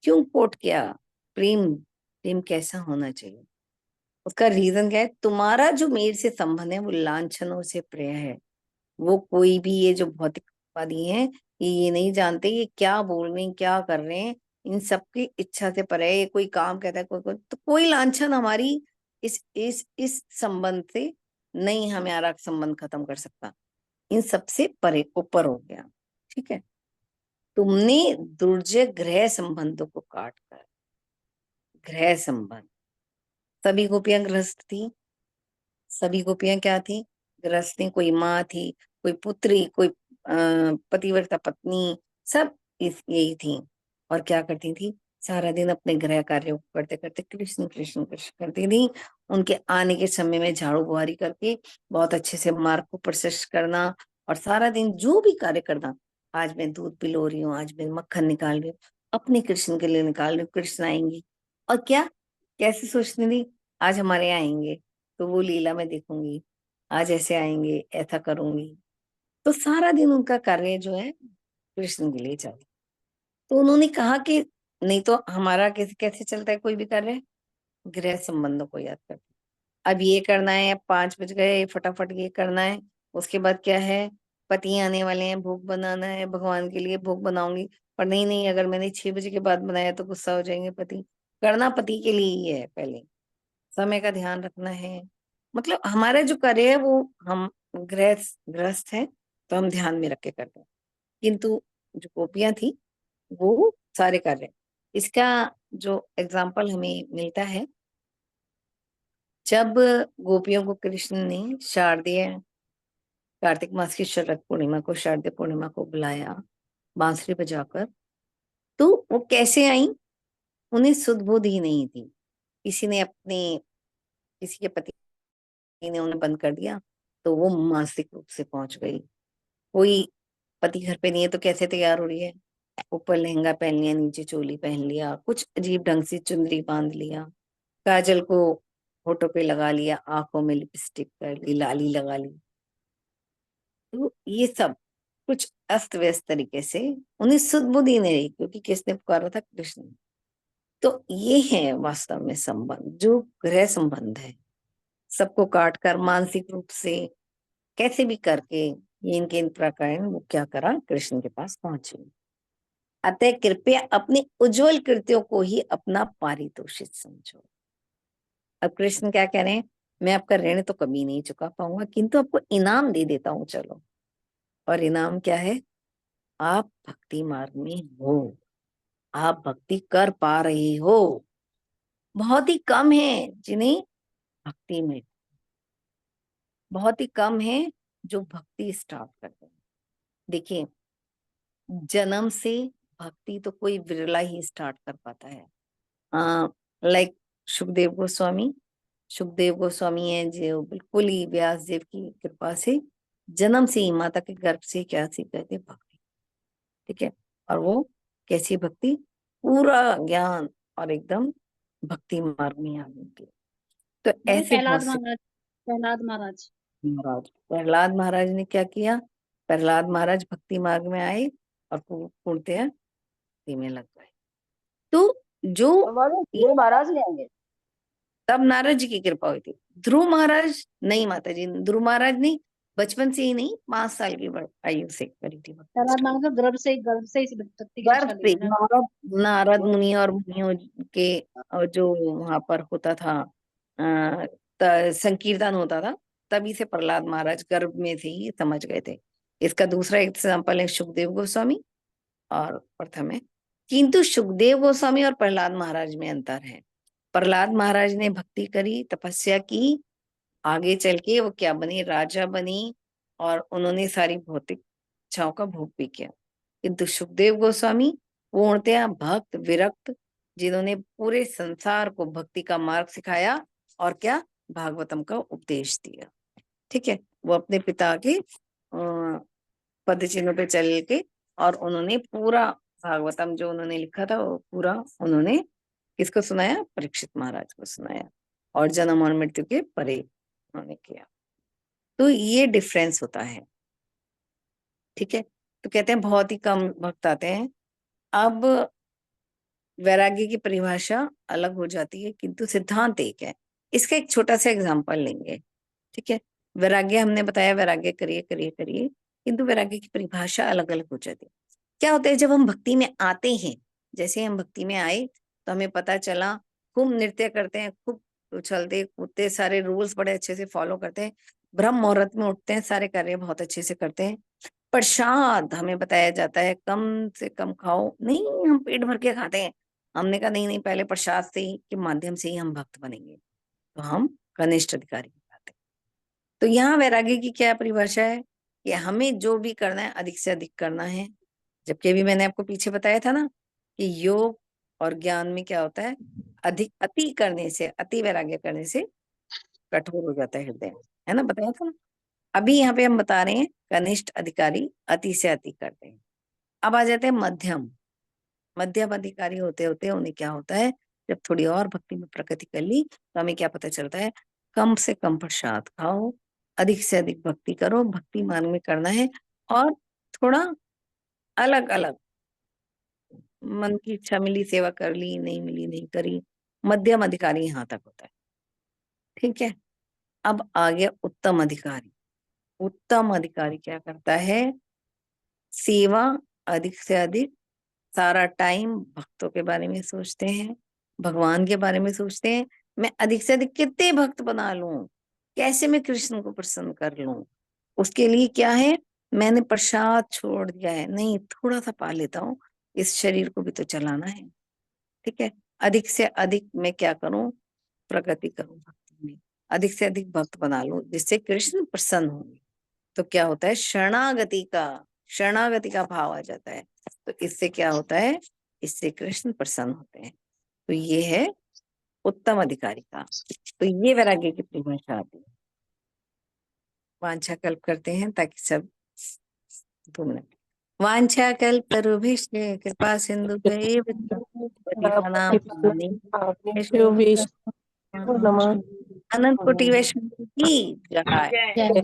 क्यों कोट किया? प्रेम, प्रेम कैसा होना चाहिए, उसका रीजन क्या है? तुम्हारा जो मेरे से संबंध है वो लांछनों से प्रिय है। वो कोई भी, ये जो भौतिकवादी हैं, ये नहीं जानते ये क्या बोल रहे हैं, क्या कर रहे हैं, इन सबकी इच्छा से परे है। ये कोई काम कहता है, तो कोई लांछन हमारी इस संबंध से नहीं हमारा संबंध खत्म कर सकता। इन सबसे परे, ऊपर हो गया, ठीक है। तुमने दुर्जय ग्रह संबंधों को काट कर, ग्रह संबंध, सभी गोपियां गृहस्थ थी, सभी गोपियां क्या थी? गृहस्थ थी। कोई माँ थी, कोई पुत्री, कोई पतिव्रता पत्नी, सब यही थी। और क्या करती थी? सारा दिन अपने गृह कार्यों को करते करते कृष्ण कृष्ण कृष्ण करती थी। उनके आने के समय में झाड़ू बुहारी करके बहुत अच्छे से मार्ग को प्रशस्त करना, और सारा दिन जो भी कार्य करना, आज मैं दूध पिलो रही हूँ, आज मैं मक्खन निकाल रही हूँ, अपने कृष्ण के लिए निकाल रही हूँ, कृष्ण आएंगे। और क्या कैसे सोचती थी, आज हमारे यहाँ आएंगे तो वो लीला मैं देखूंगी, आज ऐसे आएंगे ऐसा करूंगी। तो सारा दिन उनका कार्य जो है कृष्ण के लिए चला। तो उन्होंने कहा कि नहीं तो हमारा कैसे कैसे चलता है कोई भी कार्य, गृह संबंधों को याद कर। अब ये करना है, अब 5 बज गए, फटाफट ये करना है। उसके बाद क्या है, पति आने वाले हैं, भोग बनाना है, भगवान के लिए भोग बनाऊंगी। पर नहीं नहीं, अगर मैंने 6 बजे के बाद बनाया तो गुस्सा हो जाएंगे पति। करना पति के लिए ही है, पहले समय का ध्यान रखना है। मतलब हमारा जो कार्य है वो हम गृहस्थ है तो हम ध्यान में रख के करते हैं। किंतु जो गोपियां थी वो सारे कार्य, इसका जो एग्जाम्पल हमें मिलता है, जब गोपियों को कृष्ण ने शारदीय कार्तिक मास की शरद पूर्णिमा को, शारदीय पूर्णिमा को बुलाया बांसुरी बजाकर, तो वो कैसे आई, उन्हें सुध बुध ही नहीं थी। किसी ने किसी के पति ने उन्हें बंद कर दिया तो वो मानसिक रूप से पहुंच गई। कोई पति घर पे नहीं है तो कैसे तैयार हो रही है, ऊपर लहंगा पहन लिया, नीचे चोली पहन लिया, कुछ अजीब ढंग से चुंदरी बांध लिया, काजल को होठों पे लगा लिया, आंखों में लिपस्टिक कर ली, लाली लगा ली। तो ये सब कुछ अस्त व्यस्त तरीके से, उन्हें सुध बुध ही नहीं रही, क्योंकि किसने पुकारा था, कृष्ण। तो ये है वास्तव में संबंध, जो गृह संबंध है। सबको काट कर मानसिक रूप से कैसे भी करके ये इनके इन प्रकार वो क्या करा, कृष्ण के पास पहुंचे। अतः कृपया अपने उज्जवल कृत्यों को ही अपना पारितोषित समझो। अब कृष्ण क्या कह रहे हैं, मैं आपका ऋण तो कभी नहीं चुका पाऊंगा, किंतु आपको इनाम दे देता हूं, चलो। और इनाम क्या है, आप भक्ति मार्ग में हो, आप भक्ति कर पा रहे हो। बहुत ही कम है जिन्हें भक्ति में, बहुत ही कम है जो भक्ति स्टार्ट करते हैं। देखिए, जन्म से भक्ति तो कोई विरला ही स्टार्ट कर पाता है। लाइक सुखदेव गोस्वामी है जो बिल्कुल ही व्यास देव की कृपा से जन्म से ही माता के गर्भ से क्या सीख गए थे, भक्ति। ठीक है, और वो कैसी भक्ति, पूरा ज्ञान और एकदम भक्ति मार्ग में आने के। तो ऐसे बहुत प्रहलाद से महाराज, प्रहलाद महाराज। महाराज, प्रहलाद महाराज ने क्या किया, प्रहलाद महाराज भक्ति मार्ग में आए और पूर्णतया भक्ति में लग गए। तो जो ये महाराज ले आएंगे। तब नारद जी की कृपा हुई थी। ध्रुव महाराज नहीं माता जी, ध्रुव महाराज ने बचपन से ही नहीं, 5 साल की आयु से करी थी भक्ति प्रहलाद स्टार्ट। महाराज तो गर्भ से ही भक्ति की गर्भ शिक्षा ली से थी ना। नारद मुनि और मुनियों के जो वहां पर होता था, संकीर्तन होता था, तभी से प्रहलाद महाराज गर्भ में से ही समझ गए थे। इसका दूसरा एग्जाम्पल है सुखदेव गोस्वामी, और प्रथम है, किंतु सुखदेव गोस्वामी और प्रहलाद महाराज में अंतर है। प्रहलाद महाराज ने भक्ति करी, तपस्या की, आगे चल के वो क्या बने, राजा बनी, और उन्होंने सारी भौतिक इच्छाओं का भोग भी किया। किंतु सुखदेव गोस्वामी पूर्णतया भक्त विरक्त, जिन्होंने पूरे संसार को भक्ति का मार्ग सिखाया और क्या, भागवतम का उपदेश दिया। ठीक है, वो अपने पिता के पद चिन्हों पे चल के, और उन्होंने पूरा भागवतम जो उन्होंने लिखा था वो पूरा उन्होंने किसको सुनाया, परीक्षित महाराज को सुनाया, और जन्म और मृत्यु के परे उन्होंने किया। तो ये डिफरेंस होता है। ठीक है, तो कहते हैं बहुत ही कम भक्त आते हैं। अब वैराग्य की परिभाषा अलग हो जाती है, किंतु सिद्धांत एक है। इसका एक छोटा सा एग्जांपल लेंगे। ठीक है, वैराग्य हमने बताया, वैराग्य करिए करिए करिए, किंतु वैराग्य की परिभाषा अलग अलग हो जाती है। क्या होता है, जब हम भक्ति में आते हैं, जैसे हम भक्ति में आए तो हमें पता चला, खूब नृत्य करते हैं, खूब उछलते कूदते, सारे रूल्स बड़े अच्छे से फॉलो करते हैं, ब्रह्म मुहूर्त में उठते हैं, सारे कार्य बहुत अच्छे से करते हैं। प्रसाद हमें बताया जाता है कम से कम खाओ, नहीं हम पेट भर के खाते हैं। हमने कहा नहीं नहीं, पहले प्रसाद से ही के माध्यम से ही हम भक्त बनेंगे, तो हम कनिष्ठ अधिकारी कहलाते हैं। तो यहाँ वैराग्य की क्या परिभाषा है, कि हमें जो भी करना है अधिक से अधिक करना है। जबकि अभी मैंने आपको पीछे बताया था ना कि योग और ज्ञान में क्या होता है, अधिक अति करने से, अति वैराग्य करने से कठोर हो जाता है हृदय, है ना, बताया था ना। अभी यहाँ पे हम बता रहे हैं कनिष्ठ अधिकारी, अति से अति करते हैं। अब आ जाते हैं मध्यम। मध्यम अधिकारी होते होते उन्हें क्या होता है, जब थोड़ी और भक्ति में प्रगति कर ली तो हमें क्या पता चलता है, कम से कम प्रसाद खाओ, अधिक से अधिक भक्ति करो, भक्ति मार्ग में करना है, और थोड़ा अलग अलग, मन की इच्छा मिली सेवा कर ली, नहीं मिली नहीं करी। मध्यम अधिकारी यहाँ तक होता है। ठीक है, अब आ गया उत्तम अधिकारी। उत्तम अधिकारी क्या करता है, सेवा अधिक से अधिक, सारा टाइम भक्तों के बारे में सोचते हैं, भगवान के बारे में सोचते हैं, मैं अधिक से अधिक कितने भक्त बना लूं, कैसे मैं कृष्ण को प्रसन्न कर लूं। उसके लिए क्या है, मैंने प्रसाद छोड़ दिया है, नहीं थोड़ा सा पा लेता हूँ, इस शरीर को भी तो चलाना है। ठीक है, अधिक से अधिक मैं क्या करूं, प्रगति करूं भक्ति में, अधिक से अधिक भक्त बना लूं जिससे कृष्ण प्रसन्न होंगे। तो क्या होता है, शरणागति का भाव आ जाता है। तो इससे क्या होता है, इससे कृष्ण प्रसन्न होते हैं। तो ये है उत्तम अधिकारी का। तो ये वैराग्य की परिभाषा आती है। वांछा कल्प करते हैं ताकि सब 2 मिनट। वांछा कल्पतरुभ्यश्च कृपा सिंधुभ्यैव च पतितानां आपने विष्णु नमः। अनंत कोटि वैष्णव की जय, जय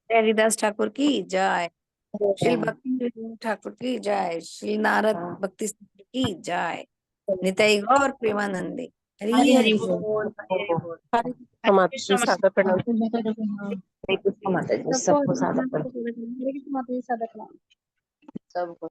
हरिदास ठाकुर की जय, श्री भक्ति विनोद ठाकुर की जय, श्री नारद भक्ति सिंह की जय, निताई गौर प्रेमानंदे हरि हरि हरि हरि बोल। बोल। हरे कृष्ण माता जी, सादर प्रणाम। हरे कृष्ण माता जी, सबको सबको सादर हरे कृष्ण माता जी, सादर प्रणाम। सबको